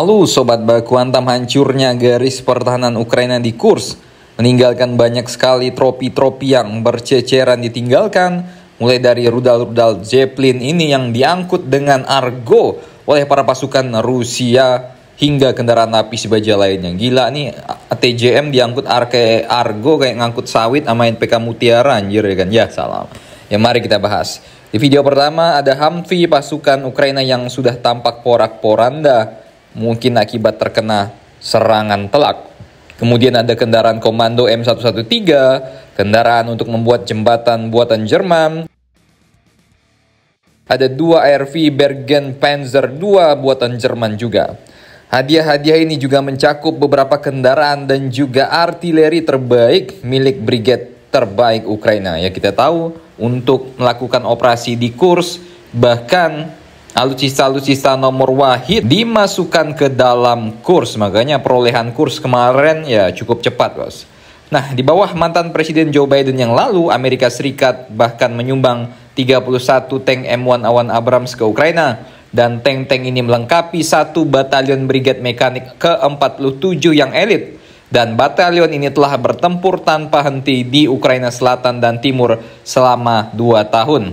Halo Sobat Baku, hantam hancurnya garis pertahanan Ukraina di Kursk meninggalkan banyak sekali tropi-tropi yang berceceran ditinggalkan, mulai dari rudal-rudal Zeppelin ini yang diangkut dengan argo oleh para pasukan Rusia hingga kendaraan lapis baja lainnya. Gila nih, TJM diangkut argo kayak ngangkut sawit sama NPK Mutiara, anjir ya kan. Ya salam. Ya mari kita bahas. Di video pertama ada Humvee pasukan Ukraina yang sudah tampak porak-poranda, mungkin akibat terkena serangan telak. Kemudian ada kendaraan komando M113, kendaraan untuk membuat jembatan buatan Jerman. Ada 2 ARV Bergen Panzer II buatan Jerman juga. Hadiah-hadiah ini juga mencakup beberapa kendaraan dan juga artileri terbaik milik brigade terbaik Ukraina. Ya kita tahu untuk melakukan operasi di Kursk, bahkan alutsista-alutsista nomor wahid dimasukkan ke dalam Kursk. Makanya perolehan Kursk kemarin ya cukup cepat, bos. Nah, di bawah mantan Presiden Joe Biden yang lalu, Amerika Serikat bahkan menyumbang 31 tank M1A1 Abrams ke Ukraina. Dan tank-tank ini melengkapi 1 batalion brigade mekanik ke-47 yang elit. Dan batalion ini telah bertempur tanpa henti di Ukraina Selatan dan Timur selama 2 tahun.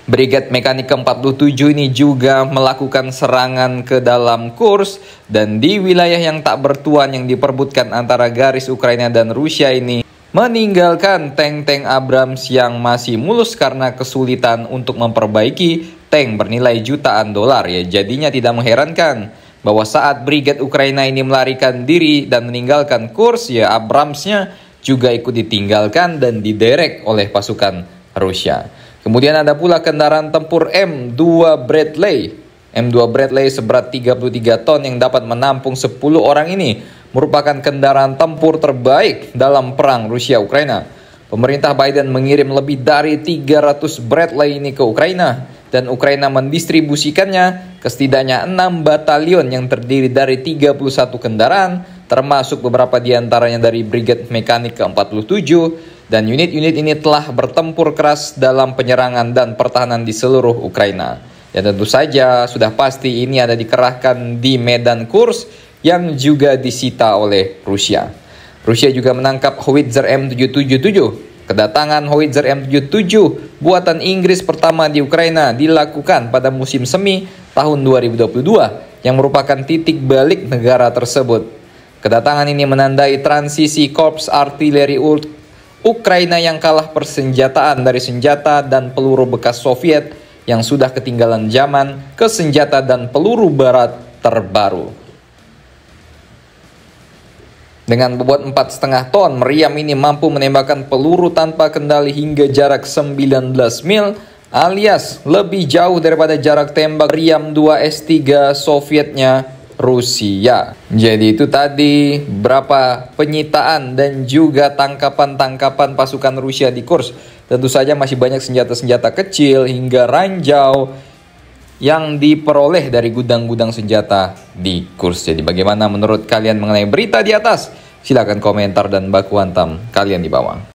Brigade Mekanik ke-47 ini juga melakukan serangan ke dalam Kursk, dan di wilayah yang tak bertuan yang diperbutkan antara garis Ukraina dan Rusia ini meninggalkan tank-tank Abrams yang masih mulus karena kesulitan untuk memperbaiki tank bernilai jutaan dolar. Ya, jadinya tidak mengherankan bahwa saat Brigade Ukraina ini melarikan diri dan meninggalkan Kursk, ya Abramsnya juga ikut ditinggalkan dan diderek oleh pasukan Rusia. Kemudian ada pula kendaraan tempur M2 Bradley. M2 Bradley seberat 33 ton yang dapat menampung 10 orang ini merupakan kendaraan tempur terbaik dalam perang Rusia-Ukraina. Pemerintah Biden mengirim lebih dari 300 Bradley ini ke Ukraina, dan Ukraina mendistribusikannya ke setidaknya 6 batalion yang terdiri dari 31 kendaraan, termasuk beberapa diantaranya dari Brigade Mekanik ke-47. Dan unit-unit ini telah bertempur keras dalam penyerangan dan pertahanan di seluruh Ukraina. Dan tentu saja sudah pasti ini ada dikerahkan di medan Kursk yang juga disita oleh Rusia. Rusia juga menangkap Howitzer M777. Kedatangan Howitzer M77 buatan Inggris pertama di Ukraina dilakukan pada musim semi tahun 2022 yang merupakan titik balik negara tersebut. Kedatangan ini menandai transisi Korps Artileri Ukraina yang kalah persenjataan dari senjata dan peluru bekas Soviet yang sudah ketinggalan zaman ke senjata dan peluru barat terbaru. Dengan bobot 4,5 ton, meriam ini mampu menembakkan peluru tanpa kendali hingga jarak 19 mil alias lebih jauh daripada jarak tembak meriam 2S3 Sovietnya Rusia. Jadi itu tadi berapa penyitaan dan juga tangkapan-tangkapan pasukan Rusia di Kursk. Tentu saja masih banyak senjata-senjata kecil hingga ranjau yang diperoleh dari gudang-gudang senjata di Kursk. Jadi bagaimana menurut kalian mengenai berita di atas? Silahkan komentar dan baku hantam kalian di bawah.